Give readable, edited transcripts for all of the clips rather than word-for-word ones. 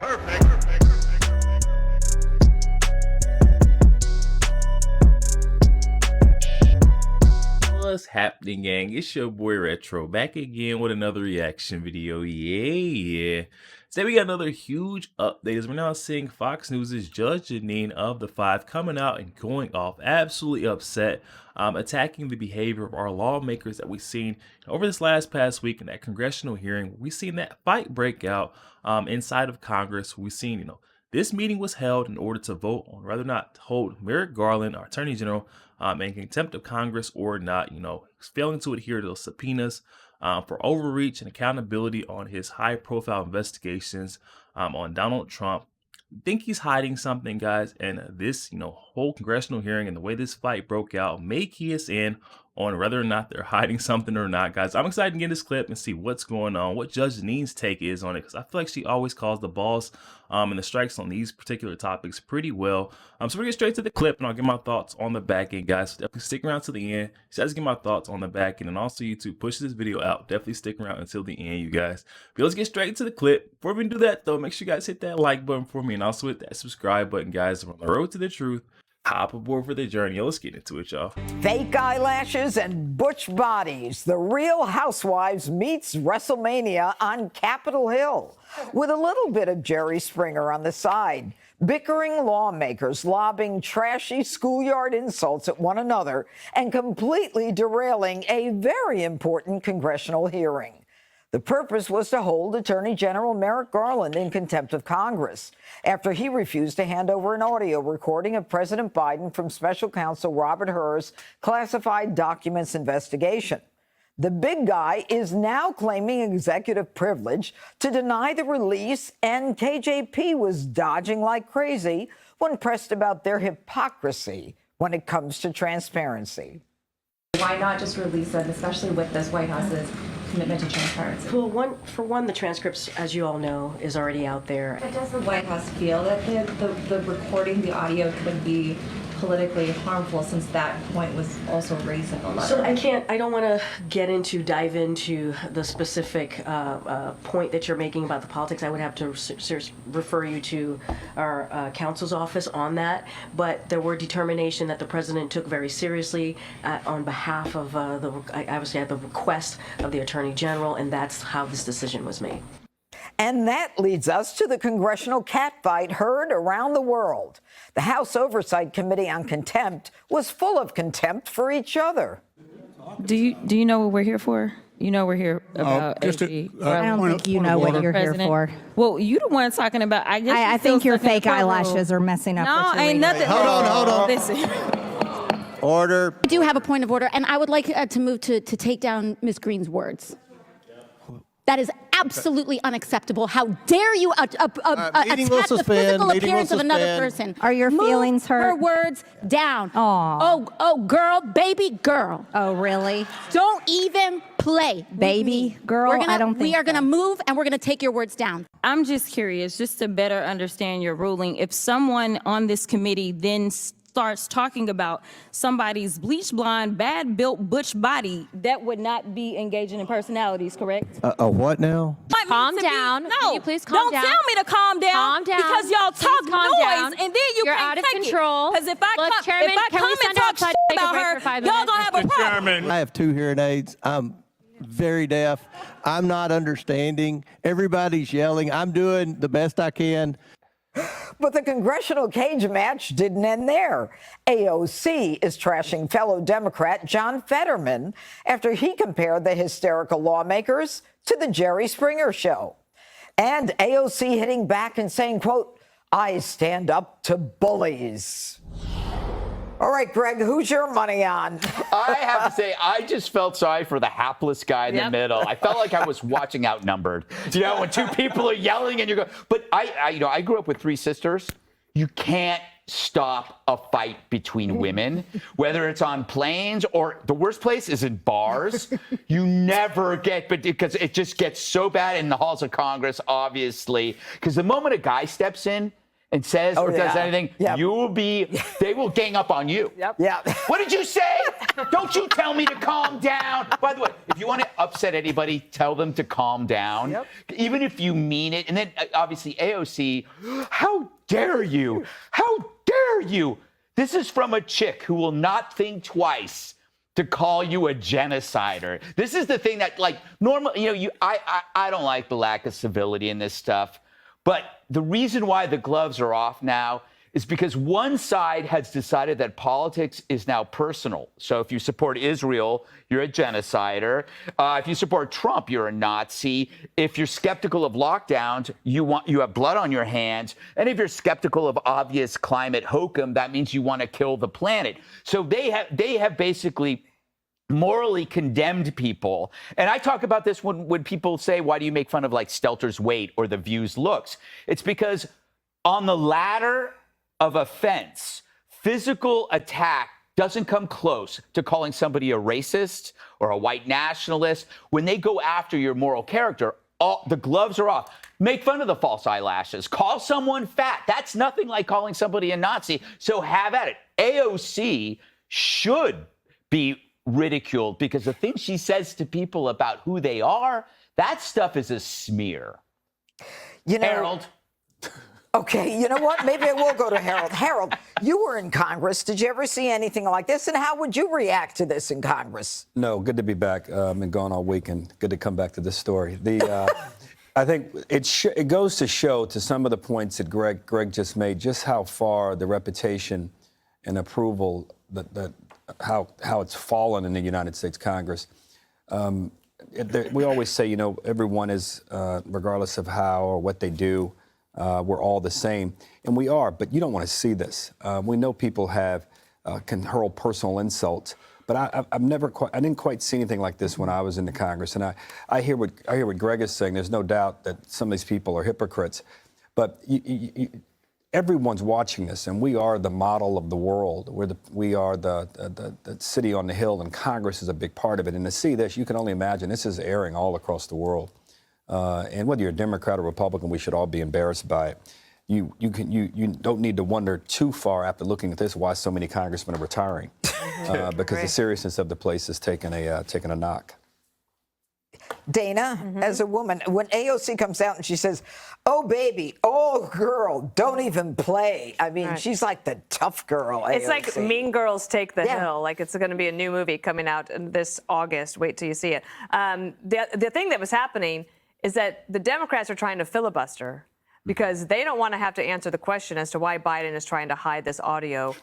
What's happening, gang? It's your boy Retro back again with another reaction video. Yeah. Today we got another huge update as we're now seeing Fox News' Judge Jeanine of the Five coming out and going off absolutely upset, attacking the behavior of our lawmakers that we've seen over this past week in that congressional hearing. We've seen that fight break out inside of Congress. We've seen, this meeting was held in order to vote on whether or not to hold Merrick Garland, our Attorney General, in contempt of Congress or not, failing to adhere to those subpoenas for overreach and accountability on his high-profile investigations on Donald Trump. I think he's hiding something, guys, and this, whole congressional hearing and the way this fight broke out may key us in on whether or not they're hiding something or not, guys. I'm excited to get this clip and see what's going on, what Judge Jeanine's take is on it, because I feel like she always calls the balls and the strikes on these particular topics pretty well. So we're gonna get straight to the clip, and I'll get my thoughts on the back end, guys. So definitely stick around to the end. She has to get my thoughts on the back end, and also YouTube push this video out. Definitely stick around until the end, you guys. But let's get straight to the clip. Before we do that, though, make sure you guys hit that like button for me, and also hit that subscribe button, guys. We're on the road to the truth. Hop aboard for the journey. Let's get into it, y'all. Fake eyelashes and butch bodies. The Real Housewives meets WrestleMania on Capitol Hill with a little bit of Jerry Springer on the side. Bickering lawmakers lobbing trashy schoolyard insults at one another and completely derailing a very important congressional hearing. The purpose was to hold Attorney General Merrick Garland in contempt of Congress after he refused to hand over an audio recording of President Biden from Special Counsel Robert Hur's classified documents investigation. The big guy is now claiming executive privilege to deny the release, and KJP was dodging like crazy when pressed about their hypocrisy when it comes to transparency. Why not just release them, especially with this White House's commitment to transparency? Well, for one, the transcripts, as you all know, is already out there. But does the White House feel that the recording, the audio could be politically harmful, since that point was also raised in the letter? So I don't want to dive into the specific point that you're making about the politics. I would have to refer you to our counsel's office on that. But there were determination that the president took very seriously on behalf of obviously at the request of the Attorney General, and that's how this decision was made. And that leads us to the congressional catfight heard around the world. The House Oversight Committee on Contempt was full of contempt for each other. Do you know what we're here for? You know we're here about AG. I don't think you know what you're here for. Well, you the one talking about. I think your fake eyelashes are messing up. No, ain't nothing. Hold on. Listen. Order. I do have a point of order, and I would like to move to take down Ms. Green's words. That is absolutely unacceptable. How dare you attack the physical appearance of another person? Are your feelings hurt? Her words down. Aww. Oh, girl, baby girl. Oh, really? Don't even play. Baby girl? I don't think we are going to move, and we're going to take your words down. I'm just curious, just to better understand your ruling. If someone on this committee then starts talking about somebody's bleach blonde, bad built butch body, that would not be engaging in personalities, correct? A what now? Calm down. No, can you please calm down? Don't tell me to calm down. Calm down. Because y'all talk noise, and then You're can't out of take control. Because if I Look, Chairman, if I can come we send and talk outside shit to take a about break her, for 5 y'all minutes? gonna have a problem. I have 2 hearing aids. I'm very deaf. I'm not understanding. Everybody's yelling. I'm doing the best I can. But the congressional cage match didn't end there. AOC is trashing fellow Democrat John Fetterman after he compared the hysterical lawmakers to the Jerry Springer show. And AOC hitting back and saying, quote, "I stand up to bullies." All right, Greg, who's your money on? I have to say, I just felt sorry for the hapless guy in the middle. I felt like I was watching Outnumbered. When 2 people are yelling and you're going, but I grew up with 3 sisters. You can't stop a fight between women, whether it's on planes or the worst place is in bars. You never get, but because it just gets so bad in the halls of Congress, obviously, because the moment a guy steps in and says or does anything, you will be, they will gang up on you. Yeah. What did you say? Don't you tell me to calm down. By the way, if you want to upset anybody, tell them to calm down. Yep. Even if you mean it. And then obviously AOC, how dare you? How dare you? This is from a chick who will not think twice to call you a genocider. This is the thing that, like, normally, I don't like the lack of civility in this stuff. But the reason why the gloves are off now is because one side has decided that politics is now personal. So if you support Israel, you're a genocider. If you support Trump, you're a Nazi. If you're skeptical of lockdowns, you have blood on your hands. And if you're skeptical of obvious climate hokum, that means you want to kill the planet. So they have basically morally condemned people. And I talk about this when people say, why do you make fun of like Stelter's weight or The View's looks? It's because on the ladder of offense, physical attack doesn't come close to calling somebody a racist or a white nationalist. When they go after your moral character, the gloves are off. Make fun of the false eyelashes. Call someone fat. That's nothing like calling somebody a Nazi. So have at it. AOC should be ridiculed because the things she says to people about who they are, that stuff is a smear. Harold. Okay, you know what? Maybe I will go to Harold. Harold, you were in Congress. Did you ever see anything like this? And how would you react to this in Congress? No, good to be back. Been gone all week, and good to come back to this story. I think it goes to show, to some of the points that Greg just made, just how far the reputation and approval how it's fallen in the United States Congress. We always say, everyone is, regardless of how or what they do, we're all the same, and we are, but you don't want to see this. We know people can hurl personal insults, but I didn't quite see anything like this when I was in the Congress. And I hear what Greg is saying. There's no doubt that some of these people are hypocrites, but everyone's watching this, and we are the model of the world. We are the city on the hill, and Congress is a big part of it. And to see this, you can only imagine this is airing all across the world. And whether you're a Democrat or Republican, we should all be embarrassed by it. You don't need to wonder too far after looking at this why so many congressmen are retiring, because the seriousness of the place has taken a knock. Dana, as a woman, when AOC comes out and she says, "Oh baby, oh girl, don't even play." I mean, she's like the tough girl. AOC. It's like Mean Girls Take the Hill. Like it's going to be a new movie coming out this August. Wait till you see it. The thing that was happening is that the Democrats are trying to filibuster because they don't want to have to answer the question as to why Biden is trying to hide this audio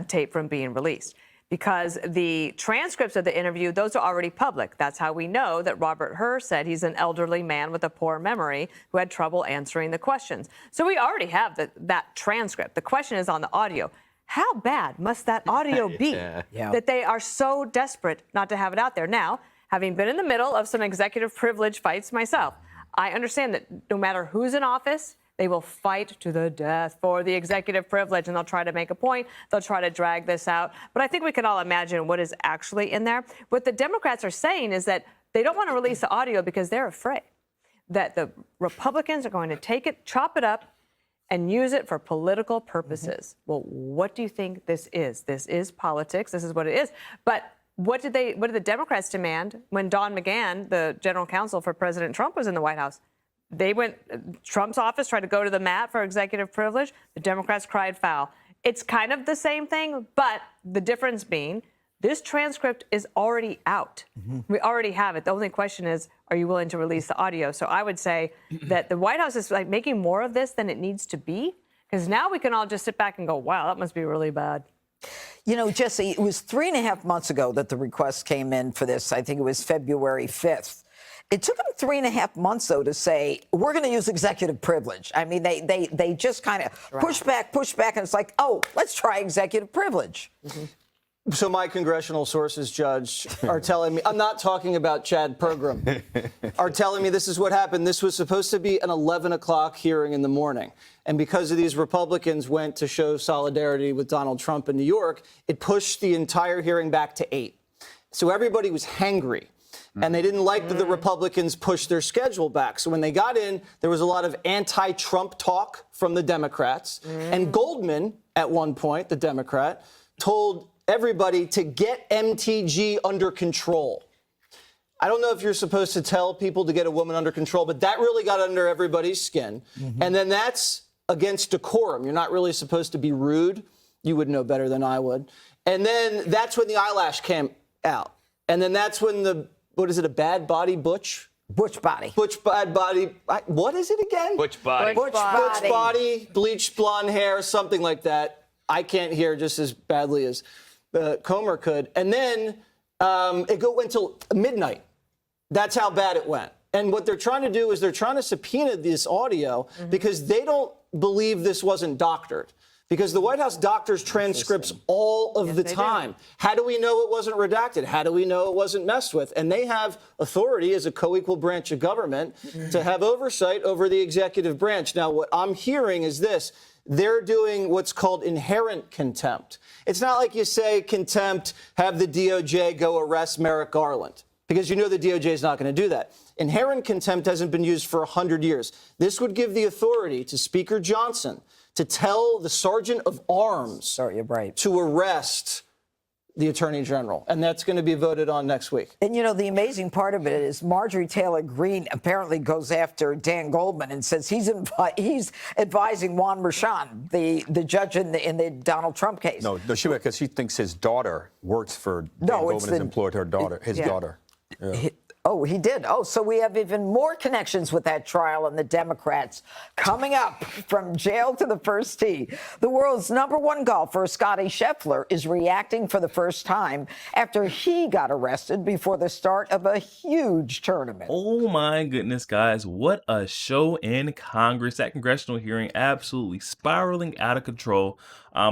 tape from being released. Because the transcripts of the interview, those are already public. That's how we know that Robert Hur said he's an elderly man with a poor memory who had trouble answering the questions. So we already have that transcript. The question is on the audio. How bad must that audio be that they are so desperate not to have it out there? Now, having been in the middle of some executive privilege fights myself, I understand that no matter who's in office, they will fight to the death for the executive privilege, and they'll try to make a point. They'll try to drag this out. But I think we can all imagine what is actually in there. What the Democrats are saying is that they don't want to release the audio because they're afraid that the Republicans are going to take it, chop it up, and use it for political purposes. Well, what do you think this is? This is politics. This is what it is. But what did the Democrats demand when Don McGahn, the general counsel for President Trump, was in the White House? Trump's office tried to go to the mat for executive privilege. The Democrats cried foul. It's kind of the same thing, but the difference being this transcript is already out. We already have it. The only question is, are you willing to release the audio? So I would say that the White House is like making more of this than it needs to be, because now we can all just sit back and go, wow, that must be really bad. You know, Jesse, it was 3.5 months ago that the request came in for this. I think it was February 5th. It took them 3.5 months, though, to say, we're going to use executive privilege. I mean, they just kind of push back, and it's like, oh, let's try executive privilege. So my congressional sources, Judge, are telling me, I'm not talking about Chad Pergram, are telling me this is what happened. This was supposed to be an 11 o'clock hearing in the morning. And because of these Republicans went to show solidarity with Donald Trump in New York, it pushed the entire hearing back to 8. So everybody was hangry. And they didn't like that the Republicans pushed their schedule back. So when they got in, there was a lot of anti-Trump talk from the Democrats. And Goldman, at one point, the Democrat, told everybody to get MTG under control. I don't know if you're supposed to tell people to get a woman under control, but that really got under everybody's skin. And then that's against decorum. You're not really supposed to be rude. You would know better than I would. And then that's when the eyelash came out. And then that's when the, what is it, a bad body butch? Butch body. Butch bad body. What is it again? Butch body. Butch body. Butch body, bleached blonde hair, something like that. I can't hear just as badly as Comer could. And then it went till midnight. That's how bad it went. And what they're trying to do is they're trying to subpoena this audio because they don't believe this wasn't doctored. Because the White House doctors transcripts all of the time. How do we know it wasn't redacted? How do we know it wasn't messed with? And they have authority as a co-equal branch of government to have oversight over the executive branch. Now, what I'm hearing is this. They're doing what's called inherent contempt. It's not like you say contempt, have the DOJ go arrest Merrick Garland, because you know the DOJ is not going to do that. Inherent contempt hasn't been used for 100 years. This would give the authority to Speaker Johnson to tell the Sergeant of Arms to arrest the Attorney General. And that's going to be voted on next week. And, you know, the amazing part of it is Marjorie Taylor Greene apparently goes after Dan Goldman and says he's advising Juan Merchan, the judge in the Donald Trump case. No, because she thinks his daughter works for Dan Goldman has employed her daughter, his daughter. Yeah. Oh, he did. Oh, so we have even more connections with that trial and the Democrats. Coming up, from jail to the first tee, the world's #1 golfer, Scottie Scheffler, is reacting for the first time after he got arrested before the start of a huge tournament. Oh my goodness, guys. What a show in Congress. That congressional hearing absolutely spiraling out of control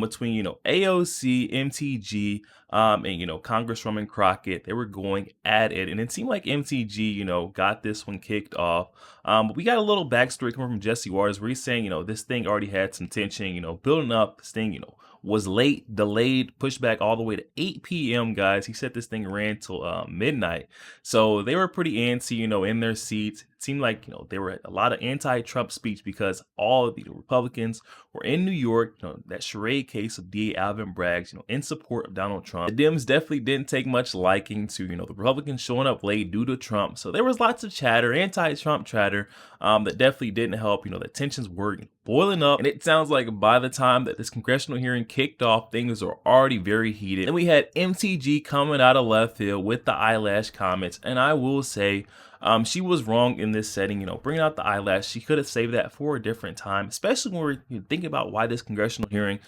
between, AOC, MTG, and, Congresswoman Crockett. They were going at it, and it seemed like MTG, got this one kicked off. But we got a little backstory coming from Jesse Waters where he's saying, this thing already had some tension, building up. This thing, was late, delayed, pushed back all the way to 8 p.m., guys. He said this thing ran till midnight. So they were pretty antsy, in their seats. It seemed like, there were a lot of anti-Trump speech because all of the Republicans were in New York, that charade case of D.A. Alvin Bragg's, in support of Donald Trump. The Dems definitely didn't take much liking to, the Republicans showing up late due to Trump. So there was lots of chatter, anti-Trump chatter, that definitely didn't help. The tensions were boiling up. And it sounds like by the time that this congressional hearing kicked off, things were already very heated. And we had MTG coming out of left field with the eyelash comments. And I will say, she was wrong in this setting, bringing out the eyelash. She could have saved that for a different time, especially when we're thinking about why this congressional hearing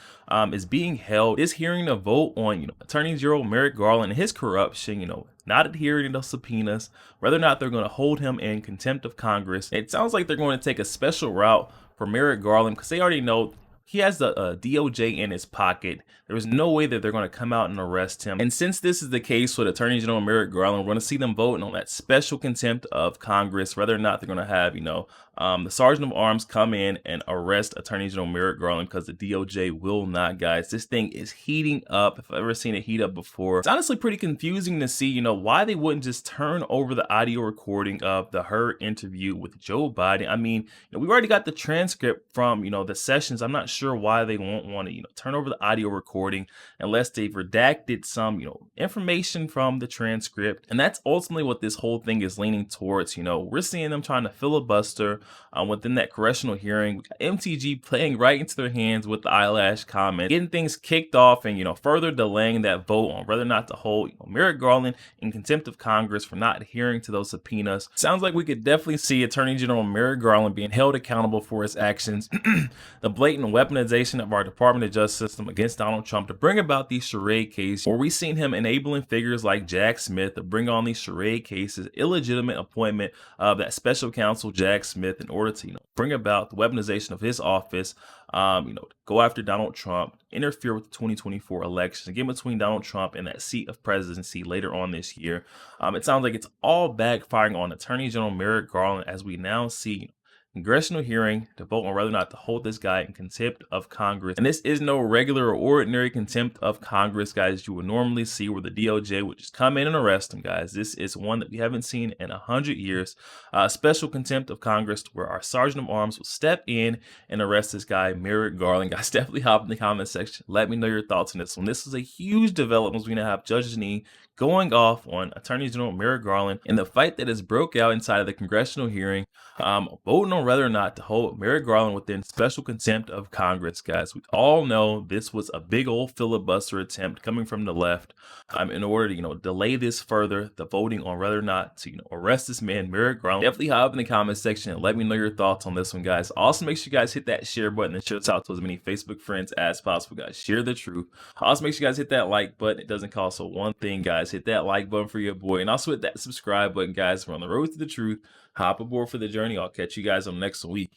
is being held. This hearing to vote on, Attorney General Merrick Garland and his corruption, not adhering to subpoenas, whether or not they're going to hold him in contempt of Congress. It sounds like they're going to take a special route for Merrick Garland because they already know he has the DOJ in his pocket. There was no way that they're going to come out and arrest him. And since this is the case with Attorney General Merrick Garland, we're going to see them voting on that special contempt of Congress, whether or not they're going to have, the Sergeant of Arms come in and arrest Attorney General Merrick Garland because the DOJ will not, guys. This thing is heating up. If I've ever seen it heat up before, it's honestly pretty confusing to see, why they wouldn't just turn over the audio recording of the Hur interview with Joe Biden. I mean, we already got the transcript from, the sessions. I'm not sure why they won't want to, turn over the audio recording unless they've redacted some, information from the transcript. And that's ultimately what this whole thing is leaning towards. We're seeing them trying to filibuster within that congressional hearing. We got MTG playing right into their hands with the eyelash comment, getting things kicked off and, further delaying that vote on whether or not to hold Merrick Garland in contempt of Congress for not adhering to those subpoenas. Sounds like we could definitely see Attorney General Merrick Garland being held accountable for his actions, the blatant weaponization of our Department of Justice system against Donald Trump to bring about these charade cases, where we've seen him enabling figures like Jack Smith to bring on these charade cases, illegitimate appointment of that special counsel Jack Smith in order to bring about the weaponization of his office, go after Donald Trump, interfere with the 2024 elections, and get between Donald Trump and that seat of presidency later on this year. It sounds like it's all backfiring on Attorney General Merrick Garland as we now see congressional hearing to vote on whether or not to hold this guy in contempt of Congress. And this is no regular or ordinary contempt of Congress, guys, you would normally see where the DOJ would just come in and arrest him, guys. This is one that we haven't seen in 100 years. Special contempt of Congress where our Sergeant of Arms will step in and arrest this guy, Merrick Garland. Guys, definitely hop in the comment section. Let me know your thoughts on this one. This is a huge development. We're going to have Judge Jeanine going off on Attorney General Merrick Garland in the fight that has broke out inside of the congressional hearing, voting on whether or not to hold Merrick Garland within special contempt of Congress, guys. We all know this was a big old filibuster attempt coming from the left in order to, delay this further, the voting on whether or not to, arrest this man, Merrick Garland. Definitely hop in the comment section and let me know your thoughts on this one, guys. Also, make sure you guys hit that share button and share this out to as many Facebook friends as possible, guys. Share the truth. Also, make sure you guys hit that like button. It doesn't cost so one thing, guys. Hit that like button for your boy. And also hit that subscribe button, guys. We're on the road to the truth. Hop aboard for the journey. I'll catch you guys on next week.